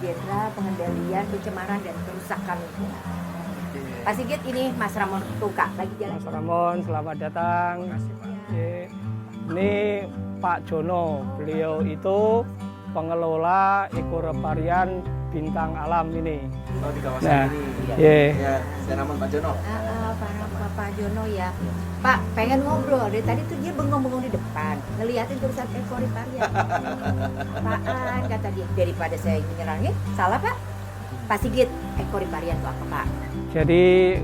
Jenderal Pengendalian Pencemaran dan Kerusakan Lingkungan. Pak Sigit, ini Mas Ramon Tuka lagi jalan. Mas Ramon, selamat datang. Ini Pak Jono, beliau itu pengelola ekoreparian Bintang Alam ini. Oh, di kawasan ini. Ya, saya nama Pak Jono. Pak Jono ya. Pak, pengen ngobrol. Dari tadi tuh dia bengong-bengong di depan, ngeliatin tulisan ekoreparian. Apaan kata dia? Daripada saya nyerangin, salah Pak. Pak Sigit, ekoreparian itu apa Pak? jadi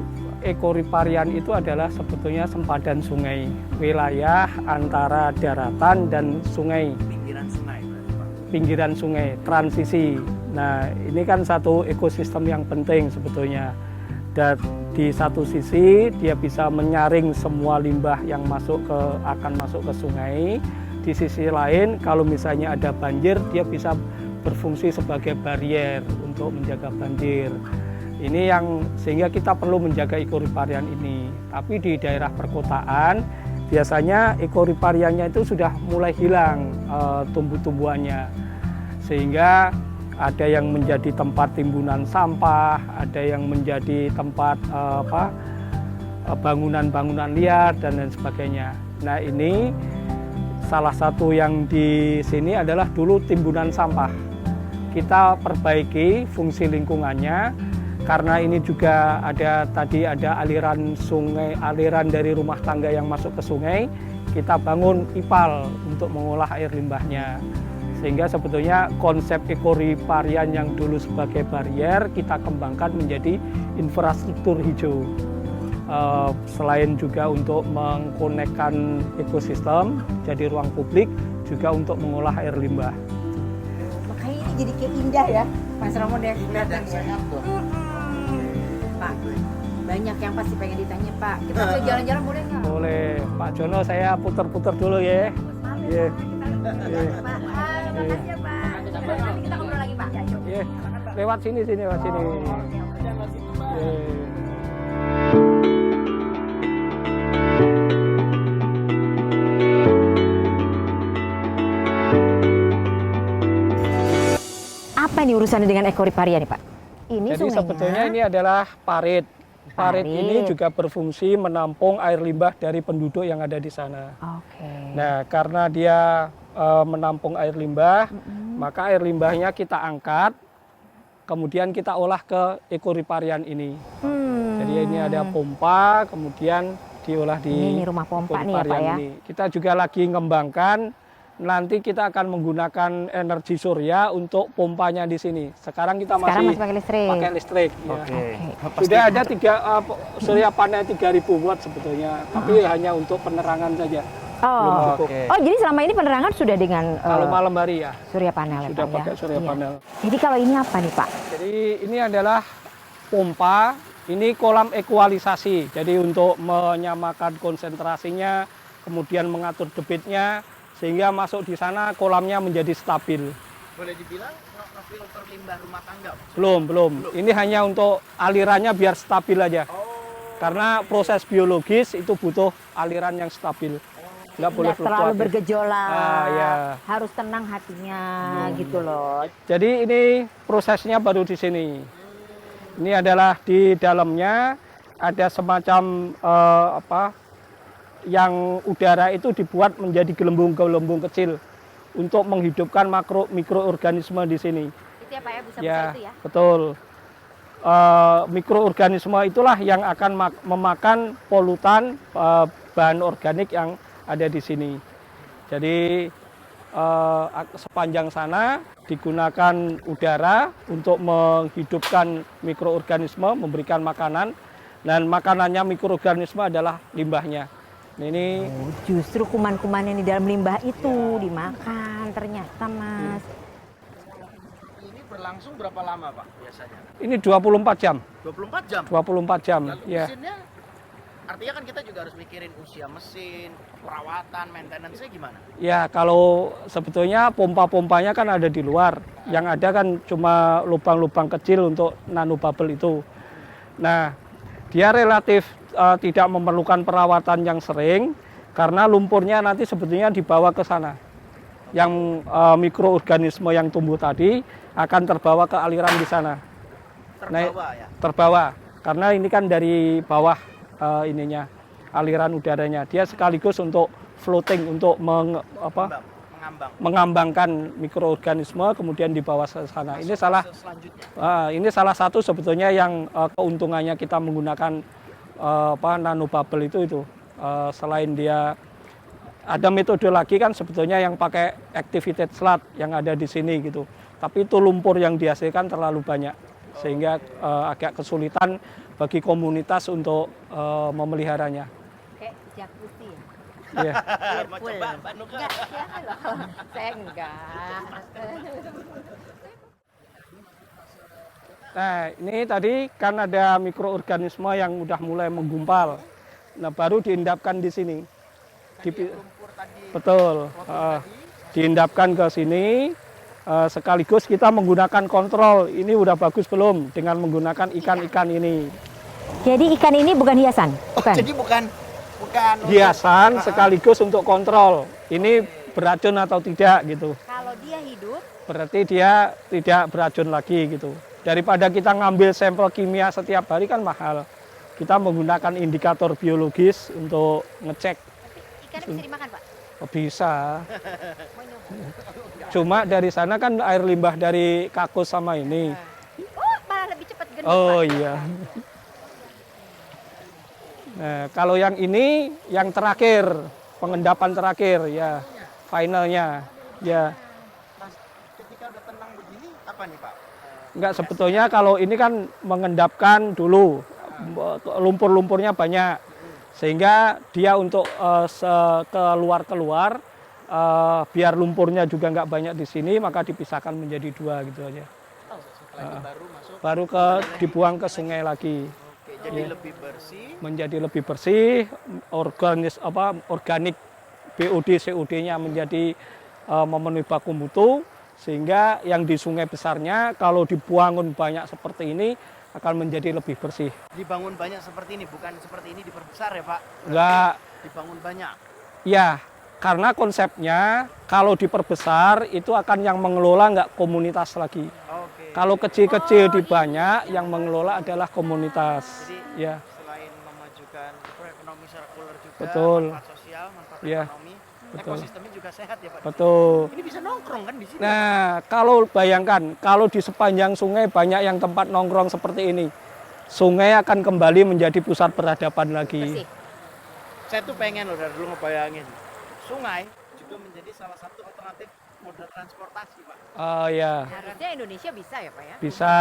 ekoreparian itu adalah sebetulnya sempadan sungai, wilayah antara daratan dan sungai. Pinggiran sungai, Pak. Pinggiran sungai, transisi. Nah, ini kan satu ekosistem yang penting sebetulnya. Dan di satu sisi dia bisa menyaring semua limbah yang akan masuk ke sungai. Di sisi lain, kalau misalnya ada banjir, dia bisa berfungsi sebagai barier untuk menjaga banjir. Ini yang sehingga kita perlu menjaga ekoreparian ini. Tapi di daerah perkotaan biasanya ekorepariannya itu sudah mulai hilang tumbuh-tumbuhannya, sehingga ada yang menjadi tempat timbunan sampah, ada yang menjadi tempat bangunan-bangunan liar dan lain sebagainya. Nah, ini salah satu yang di sini adalah dulu timbunan sampah. Kita perbaiki fungsi lingkungannya karena ini juga ada aliran sungai, aliran dari rumah tangga yang masuk ke sungai. Kita bangun IPAL untuk mengolah air limbahnya. Sehingga sebetulnya konsep ekoreparian yang dulu sebagai barier kita kembangkan menjadi infrastruktur hijau. Selain juga untuk mengkonekkan ekosistem jadi ruang publik, juga untuk mengolah air limbah. Makanya ini jadi kayak indah ya, Mas Ramon ya. Dan sehat tuh. Pak, banyak yang pasti pengen ditanya Pak. Kita bisa jalan-jalan boleh nggak? Boleh, Pak Jono, saya puter-puter dulu ya. Iya. Pak, makasih ya Pak. Nanti kita ngobrol lagi Pak. Iya. Lewat sini. Apa nih urusannya dengan ekoreparian nih Pak? Ini Jadi sungainya. sebetulnya ini adalah parit. Parit ini juga berfungsi menampung air limbah dari penduduk yang ada di sana. Oke. Nah, karena dia menampung air limbah, maka air limbahnya kita angkat, kemudian kita olah ke ekoreparian ini. Jadi ini ada pompa, kemudian diolah di Ini rumah pompa nih ya Pak ekoreparian ya. ini. Kita juga lagi mengembangkan. Nanti kita akan menggunakan energi surya untuk pompanya di sini. Sekarang kita masih pakai listrik. pakai listrik. Ya. Oke. Sudah ada surya panel 3000 watt sebetulnya, tapi hanya untuk penerangan saja. Belum Oh. cukup. Oke. Oh, jadi selama ini penerangan sudah dengan Kalau malam hari ya surya panel ya sudah Pak pakai ya? surya Iya. panel. Jadi kalau ini apa nih Pak? Jadi ini adalah pompa, ini kolam ekualisasi. Jadi untuk menyamakan konsentrasinya, kemudian mengatur debitnya, sehingga masuk di sana kolamnya menjadi stabil. Boleh dibilang ngefilter limbah rumah tangga? Belum. Ini hanya untuk alirannya biar stabil aja. Karena proses biologis itu butuh aliran yang stabil. Nggak boleh Nggak terlalu fluktuatif. bergejolak. Ya. Harus tenang hatinya gitu loh. Jadi ini prosesnya baru di sini. Ini adalah di dalamnya ada semacam yang udara itu dibuat menjadi gelembung-gelembung kecil untuk menghidupkan mikroorganisme di sini. Itu ya Pak ya, busa-busa Ya, itu ya. betul. Mikroorganisme itulah yang akan memakan polutan bahan organik yang ada di sini. Jadi sepanjang sana digunakan udara untuk menghidupkan mikroorganisme, memberikan makanan, dan makanannya mikroorganisme adalah limbahnya. Nah, ini Justru kuman-kuman yang di dalam limbah itu dimakan ternyata Mas. Ini berlangsung berapa lama Pak biasanya? ini 24 jam. 24 jam? 24 jam. Lalu Ya. mesinnya, artinya kan kita juga harus mikirin usia mesin, perawatan, maintenance-nya gimana? Ya, kalau sebetulnya pompa-pompanya kan ada di luar. Yang ada kan cuma lubang-lubang kecil untuk nanobubble itu. Nah, dia relatif tidak memerlukan perawatan yang sering karena lumpurnya nanti sebetulnya dibawa ke sana. yang mikroorganisme yang tumbuh tadi akan terbawa ke aliran di sana. Terbawa ya. Terbawa karena ini kan dari bawah ininya aliran udaranya. Dia sekaligus untuk floating, untuk mengambangkan mikroorganisme kemudian dibawa ke sana. Ini salah satu sebetulnya yang keuntungannya kita menggunakan nanobubble itu. Selain dia ada metode lagi kan sebetulnya yang pakai activated sludge yang ada di sini gitu. Tapi itu lumpur yang dihasilkan terlalu banyak sehingga agak kesulitan bagi komunitas untuk memeliharanya. Kayak jacuzzi ya? Iya. Mau coba Mbak Nuka? Enggak, ya loh. Saya enggak. Nah, ini tadi kan ada mikroorganisme yang udah mulai menggumpal. Nah, baru diendapkan di sini. Lumpur tadi. Betul. Diendapkan ke sini. Sekaligus kita menggunakan kontrol. Ini udah bagus belum dengan menggunakan ikan-ikan ini. Jadi ikan ini bukan hiasan? Bukan? Jadi bukan Hiasan sekaligus untuk kontrol. Ini beracun atau tidak gitu. Kalau dia hidup, Berarti dia tidak beracun lagi gitu. Daripada kita ngambil sampel kimia setiap hari kan mahal. Kita menggunakan indikator biologis untuk ngecek. ikannya bisa dimakan, Pak? Oh, bisa. Mau nyoba? Cuma dari sana kan air limbah dari kakus sama ini. Oh, malah lebih cepat gendut, Oh Pak. iya. Nah, kalau yang ini yang terakhir, pengendapan terakhir ya, finalnya ya. Ketika udah tenang begini apa nih Pak? Enggak, sebetulnya kalau ini kan mengendapkan dulu, lumpur-lumpurnya banyak, sehingga dia untuk keluar-keluar, biar lumpurnya juga nggak banyak di sini, maka dipisahkan menjadi dua gitu aja. Setelah itu baru masuk. Baru dibuang ke sungai lagi. Oke, jadi lebih bersih. Menjadi lebih bersih, organik BOD COD-nya menjadi memenuhi baku mutu, sehingga yang di sungai besarnya kalau dibangun banyak seperti ini akan menjadi lebih bersih. Dibangun banyak seperti ini, bukan seperti ini diperbesar ya Pak? Enggak, Dibangun banyak. ya karena konsepnya kalau diperbesar itu akan yang mengelola nggak komunitas lagi. Oke. Kalau kecil-kecil di banyak yang mengelola adalah komunitas. Jadi Ya, selain memajukan ekonomi sirkular juga, betul. manfaat sosial, manfaat Iya, ekonomi, betul. ekosistemnya juga sehat ya Pak? Betul. Ini bisa nongkrong kan di sini? Nah, kalau bayangkan, kalau di sepanjang sungai banyak yang tempat nongkrong seperti ini, sungai akan kembali menjadi pusat peradaban lagi. Bersih. Saya tuh pengen loh dari dulu ngebayangin, sungai juga menjadi salah satu alternatif moda transportasi Pak. Oh ya, Harusnya Indonesia bisa ya, Pak ya? bisa.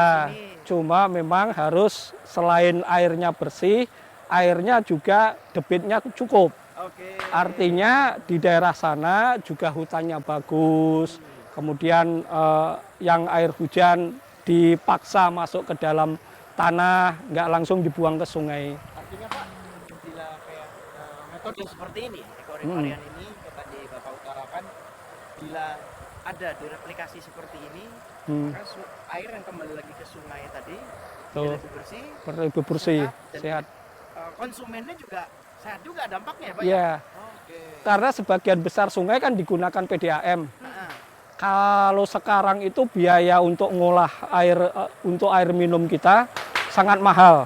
Cuma memang harus selain airnya bersih, airnya juga debitnya cukup. Oke. Artinya di daerah sana juga hutannya bagus, kemudian yang air hujan dipaksa masuk ke dalam tanah, nggak langsung dibuang ke sungai. Artinya Pak, bila kayak metode seperti ini, ekoriparian ini, yang tadi Bapak utarakan, bila ada direplikasi seperti ini, maka air yang kembali lagi ke sungai tadi, dia Tuh. lebih bersih, Lebih bersih, dan sehat. konsumennya juga sehat juga dampaknya ya Pak? Iya, Oke. karena sebagian besar sungai kan digunakan PDAM. Nah, Kalau sekarang itu biaya untuk ngolah air untuk air minum kita sangat mahal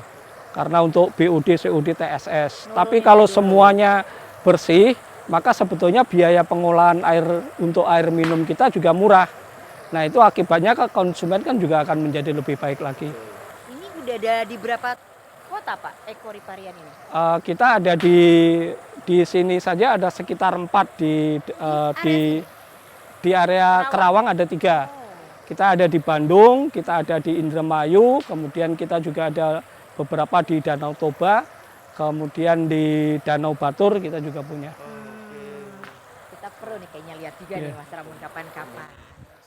karena untuk BOD, COD, TSS. Tapi kalau semuanya bersih, maka sebetulnya biaya pengolahan air untuk air minum kita juga murah. Nah, itu akibatnya ke konsumen kan juga akan menjadi lebih baik lagi. Ini udah ada di berapa kota, Pak, ekoriparian ini? Kita ada di sini saja ada sekitar 4 di area Kerawang ada 3. Kita ada di Bandung, kita ada di Indramayu, kemudian kita juga ada beberapa di Danau Toba, kemudian di Danau Batur kita juga punya. Kita perlu nih kayaknya lihat juga Iya. nih Mas Ramon kapan-kapan.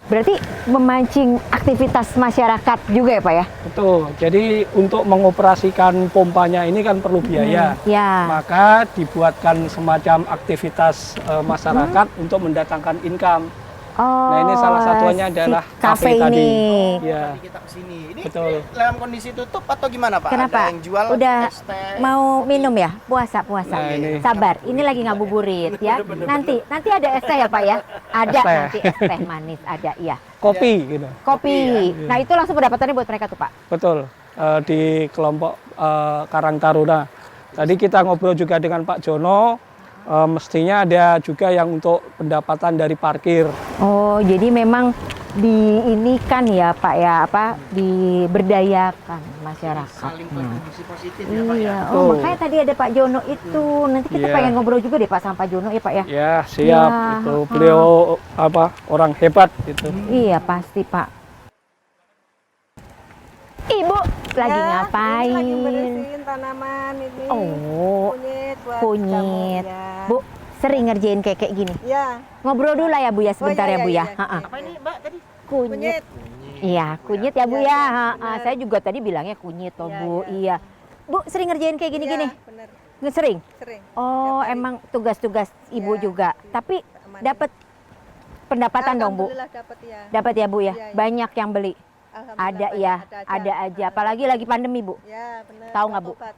Berarti memancing aktivitas masyarakat juga ya, Pak ya? Betul. Jadi untuk mengoperasikan pompanya ini kan perlu biaya. Ya. Maka dibuatkan semacam aktivitas masyarakat untuk mendatangkan income. Nah, ini salah satunya adalah si kafe kafe tadi. ini. Iya. Tadi kita kesini. Ini Betul. dalam kondisi tutup atau gimana Pak? Kenapa? Ada yang jual Udah es teh? mau minum ya? Puasa. Nah, ini. Sabar, ini lagi ngabuburit ya. Nanti ada es teh ya Pak ya? Ada Es teh. nanti es teh manis ada, iya. Kopi gitu. Kopi. Kopi, Nah, itu langsung pendapatannya buat mereka tuh Pak. Betul. Di kelompok Karang Taruna. Tadi kita ngobrol juga dengan Pak Jono. Mestinya ada juga yang untuk pendapatan dari parkir. Oh, jadi memang di ini kan ya Pak ya, diberdayakan masyarakat. Saling kontribusi positif ya Iya, Pak ya. oh makanya tadi ada Pak Jono itu. Nanti kita Iya. pengen ngobrol juga deh Pak sama Pak Jono ya Pak ya. Ya, siap. Ya, Itu beliau orang hebat gitu. Iya pasti Pak. Ibu lagi ngapain? Lagi bersihin tanaman ini. Oh, Kunyit buat kunyit. jamu, ya. Bu, sering ngerjain kayak gini. Ya, Ngobrol dulu lah ya Bu ya sebentar iya, ya Bu iya, ya. iya. Ha-ha. Apa ini Mbak tadi? Kunyit. kunyit. Iya, kunyit ya Bu Iya, ya. iya, Ha-ha. benar. Saya juga tadi bilangnya kunyit toh Iya, Bu. iya. Iya. Bu, sering ngerjain kayak gini-gini? Iya, bener. Nggak sering? Sering. Oh, Tiap hari. emang tugas-tugas Ibu Iya, juga. iya. Tapi Aman. dapat pendapatan dong Bu. Alhamdulillah dapat ya. Dapat ya Bu ya. Iya, iya. Banyak yang beli. Alhamdulillah Ada banyak, ya, aja. ada aja. Apalagi lagi pandemi Bu. Ya, benar. Tahu nggak, Bu? Obat.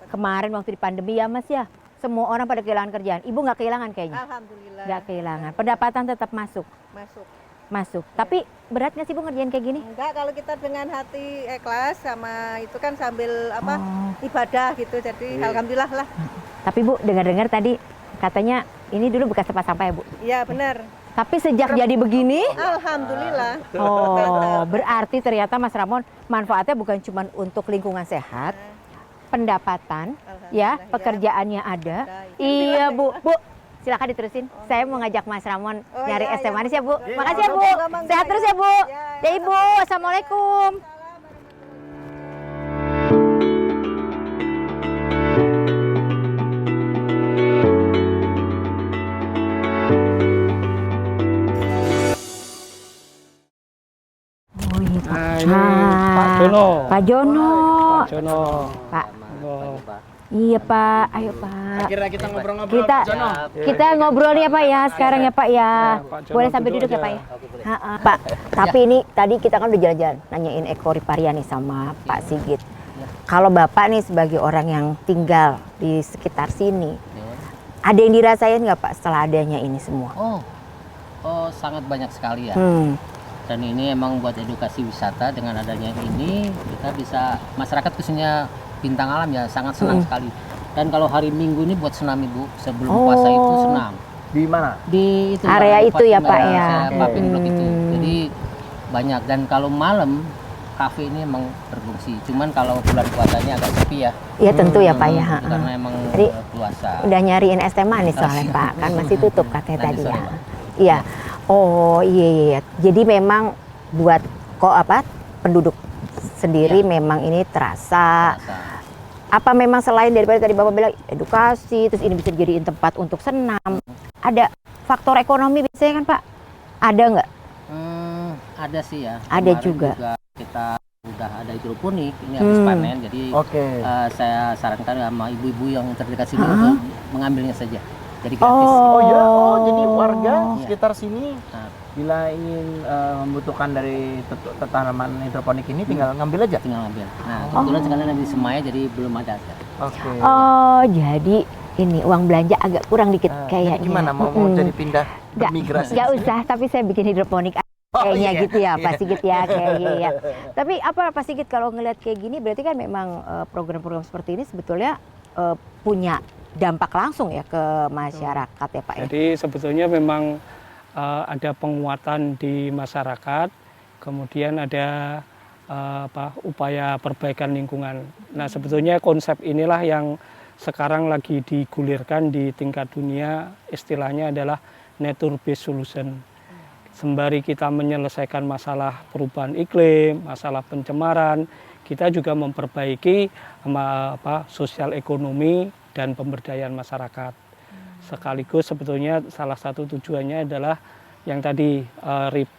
Kemarin waktu di pandemi ya Mas ya. Semua orang pada kehilangan kerjaan. Ibu nggak kehilangan kayaknya. Alhamdulillah. Nggak kehilangan. Pendapatan tetap masuk. Masuk. Tapi berat nggak sih Bu ngerjain kayak gini? Enggak, kalau kita dengan hati ikhlas sama itu kan sambil Oh. ibadah gitu. Jadi alhamdulillah lah. Tapi Bu, dengar-dengar tadi katanya ini dulu bekas tempat sampah ya Bu. Iya, benar. Tapi sejak jadi begini, Alhamdulillah. oh berarti ternyata Mas Ramon manfaatnya bukan cuma untuk lingkungan sehat, pendapatan, ya Alhamdulillah, pekerjaannya ada. Ada, Iya Bu, silakan diterusin. Saya mau ngajak Mas Ramon Oh, nyari iya, es teh iya, manis ya Bu. iya. Makasih ya Bu. Monggo, monggo, Sehat ya. terus ya Bu. Ya, Ya Ibu, assalamualaikum. Oh iya Pak. Nah, ini Pak Jono. Pak Jono. Pak Jono. Pak. Oh. Iya Pak, ayo Pak. Akhirnya kita ngobrol-ngobrol Kita Pak Jono. kita ngobrol ya Pak ya sekarang ya Pak ya. Pak Jono Boleh sampai duduk duduk ya aja. Pak ya. Ha-ha. Pak, tapi ini tadi kita kan udah jalan-jalan nanyain ekoriparia nih sama Pak Sigit. Kalau Bapak nih sebagai orang yang tinggal di sekitar sini, ada yang dirasain nggak Pak setelah adanya ini semua? Oh, sangat banyak sekali ya. Hmm. Dan ini emang buat edukasi wisata dengan adanya ini kita bisa masyarakat khususnya bintang alam ya sangat senang sekali. Dan kalau hari Minggu ini buat senam Ibu sebelum puasa itu senam. Di mana? Di itu Area itu ya, Pak, ya. Saya mapping blok itu. Hmm. Jadi banyak dan kalau malam kafe ini emang berfungsi. Cuman kalau bulan puasanya agak sepi ya. Iya tentu ya Pak ya. Itu Ha-ha. karena emang Jadi, puasa. Udah nyariin es teh manis soalnya Pak, kan masih tutup katanya Nanti tadi sore, ya. Pak. Iya. Oh iya. Jadi memang buat penduduk sendiri Iya. memang ini terasa. Puasa. Apa memang selain daripada tadi Bapak bilang edukasi, terus ini bisa dijadiin tempat untuk senam, ada faktor ekonomi biasanya kan Pak? Ada nggak? Ada sih ya. Ada Kemarin juga. kita udah ada hidroponik, ini habis panen, jadi saya sarankan sama ibu-ibu yang terdekat sini untuk mengambilnya saja. Jadi gratis. Jadi warga Iya. sekitar sini Nah, bila ingin membutuhkan dari tanaman hidroponik ini tinggal ngambil aja. tinggal ambil. Nah, kebetulan sekalian di Semaya jadi belum ada. Oke. Oh jadi ini uang belanja agak kurang dikit kayaknya. Gimana mau jadi pindah Nggak, migrasi? nggak usah, tapi saya bikin hidroponik kayaknya iya. gitu ya Pak Sigit ya kayaknya ya. Tapi apa Pak Sigit kalau ngelihat kayak gini berarti kan memang program-program seperti ini sebetulnya punya dampak langsung ya ke masyarakat ya Pak ya. Jadi sebetulnya memang ada penguatan di masyarakat, kemudian ada upaya perbaikan lingkungan. Nah sebetulnya konsep inilah yang sekarang lagi digulirkan di tingkat dunia, istilahnya adalah nature based solution. Sembari kita menyelesaikan masalah perubahan iklim, masalah pencemaran, kita juga memperbaiki sosial ekonomi dan pemberdayaan masyarakat. Sekaligus sebetulnya salah satu tujuannya adalah yang tadi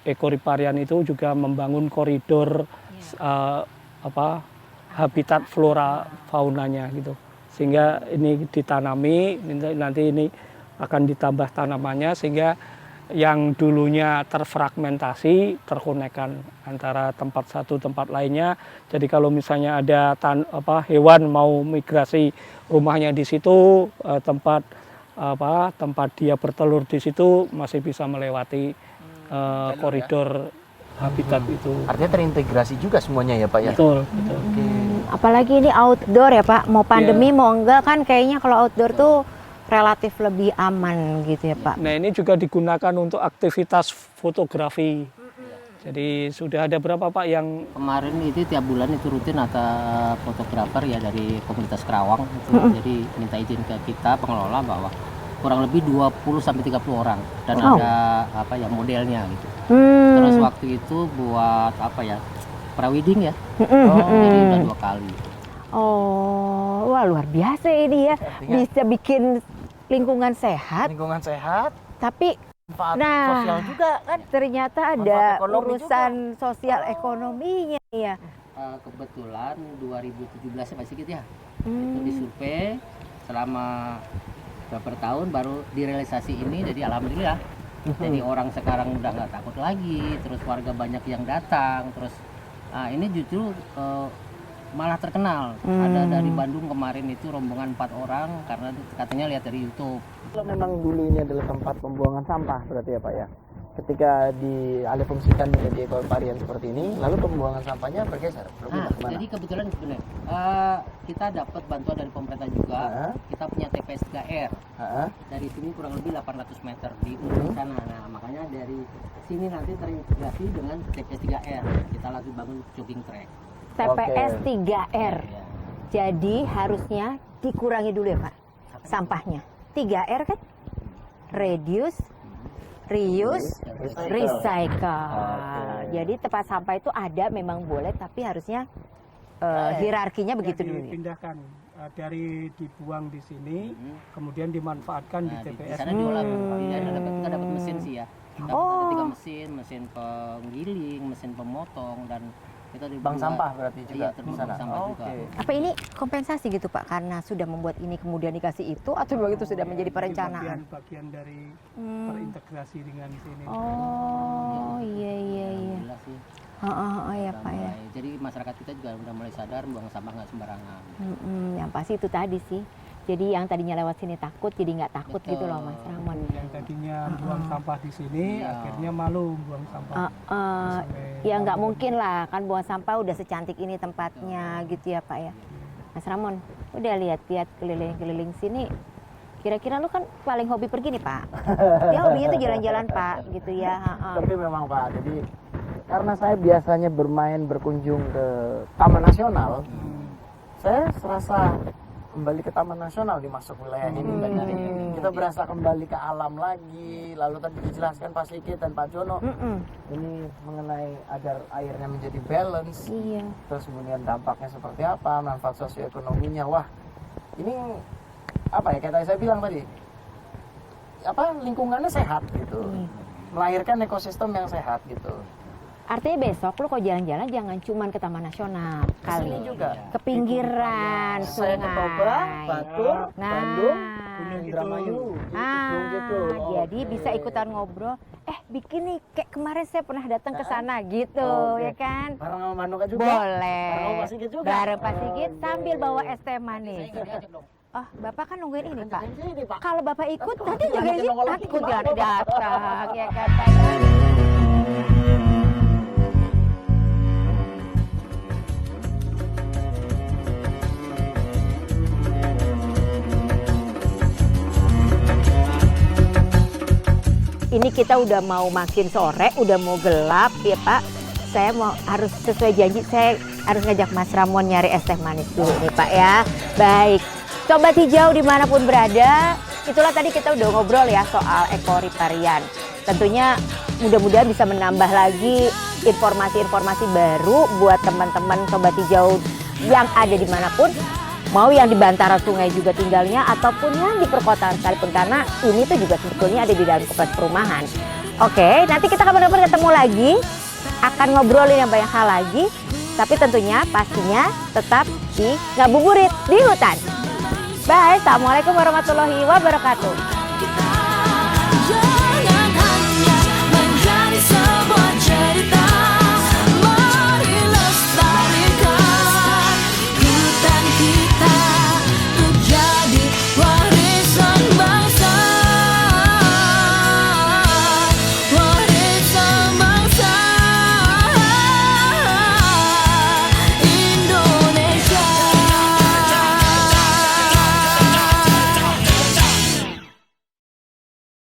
ekoriparian itu juga membangun koridor habitat flora faunanya gitu. Sehingga ini ditanami, nanti ini akan ditambah tanamannya sehingga yang dulunya terfragmentasi, terkonekkan antara tempat satu tempat lainnya. Jadi kalau misalnya ada hewan mau migrasi rumahnya di situ, tempat dia bertelur di situ masih bisa melewati koridor habitat itu. Artinya terintegrasi juga semuanya ya Pak ya? Betul. Apalagi ini outdoor ya Pak, mau pandemi mau enggak kan kayaknya kalau outdoor tuh relatif lebih aman gitu ya Pak. Nah ini juga digunakan untuk aktivitas fotografi. Jadi sudah ada berapa Pak yang Kemarin itu tiap bulan itu rutin ada fotografer ya dari komunitas Kerawang itu. Jadi minta izin ke kita pengelola bahwa kurang lebih 20-30 orang dan ada modelnya gitu. Terus waktu itu buat prawedding ya. Jadi udah 2 kali. Oh, wah luar biasa ini ya. Bisa bikin lingkungan sehat, tapi sosial juga kan. ternyata ada urusan sosial ekonominya ya. Kebetulan 2017 ya Pak Sigit ya. Itu disurvei selama beberapa tahun baru direalisasi ini, jadi alhamdulillah. Jadi orang sekarang udah nggak takut lagi, terus warga banyak yang datang, terus ini justru malah terkenal. Ada dari Bandung kemarin itu rombongan 4 orang karena katanya lihat dari YouTube. Kalau memang dulu ini adalah tempat pembuangan sampah berarti ya Pak ya. Ketika dialihfungsikan menjadi ekoparien seperti ini, lalu pembuangan sampahnya bergeser. Jadi kebetulan sebenarnya kita dapat bantuan dari pemerintah juga. Kita punya TPS 3R. Dari sini kurang lebih 800 meter di ujung sana. Nah, makanya dari sini nanti terintegrasi dengan TPS 3R. Kita lagi bangun jogging track. TPS 3R. Ya. Jadi harusnya dikurangi dulu ya Pak sampahnya. 3R kan? Reduce, reuse, recycle. Jadi tempat sampah itu ada memang boleh, tapi harusnya hierarkinya begitu dulu. Dipindahkan dari dibuang di sini, kemudian dimanfaatkan di TPS. Di sana diolah. Kita dapat mesin sih ya. Ada 3 mesin penggiling, mesin pemotong, dan kita di bank sampah berarti juga di sana. Juga. Apa ini kompensasi gitu Pak karena sudah membuat ini kemudian dikasih itu atau begitu sudah menjadi perencanaan? Bagian dari terintegrasi dengan sini. Oh iya. Alhamdulillah sih. Ya Pak ya. Jadi masyarakat kita juga udah mulai sadar buang sampah nggak sembarangan. Yang pasti itu tadi sih. Jadi yang tadinya lewat sini takut jadi nggak takut gitu loh Mas Ramon. Yang tadinya buang sampah di sini akhirnya malu buang sampah. Ya nggak mungkin lah kan buang sampah udah secantik ini tempatnya gitu ya Pak ya. Mas Ramon udah lihat-lihat keliling-keliling sini. Kira-kira lu kan paling hobi pergi nih Pak. Dia hobinya tuh jalan-jalan Pak gitu ya. Tapi memang Pak, jadi karena saya biasanya berkunjung ke Taman Nasional, saya serasa kembali ke Taman Nasional di masuk wilayah ini. Kita berasa kembali ke alam lagi. Lalu tadi dijelaskan Pak Sigit dan Pak Jono ini mengenai agar airnya menjadi balance. Iya. Terus kemudian dampaknya seperti apa, manfaat sosioekonominya. Wah, ini apa ya, kayak saya bilang tadi, lingkungannya sehat gitu, melahirkan ekosistem yang sehat gitu. Artinya besok lo kalau jalan-jalan jangan cuman ke Taman Nasional kali, Sini juga ke pinggiran saya ke Toba, Batur, Bandung, Gunung Indramayu, gitu. Jadi bisa ikutan ngobrol. Bikin nih kayak kemarin saya pernah datang ke sana gitu, ya kan? Bareng sama Manuka juga. Boleh. Bareng sama Pak Sigit juga. Bareng Pak Sigit sambil bawa es teh manis. Oh, Bapak kan nungguin ini, Pak. Kalau Bapak ikut, nanti juga sih, nanti kuntilanak datang, ya kan, Pak. Ini kita udah mau makin sore, udah mau gelap, ya Pak. Saya harus sesuai janji, saya harus ngajak Mas Ramon nyari es teh manis dulu nih Pak ya. Baik. Sobat Hijau dimanapun berada, itulah tadi kita udah ngobrol ya soal ekoriparian. Tentunya mudah-mudahan bisa menambah lagi informasi-informasi baru buat teman-teman Sobat Hijau yang ada dimanapun. Mau yang di bantaran sungai juga tinggalnya ataupun yang di perkotaan sekalipun, karena ini tuh juga sebetulnya ada di dalam kompleks perumahan. Oke, nanti kita kapan-kapan ketemu lagi, akan ngobrolin yang banyak hal lagi. Tapi tentunya pastinya tetap di Ngabuburit di Hutan. Bye, assalamualaikum warahmatullahi wabarakatuh.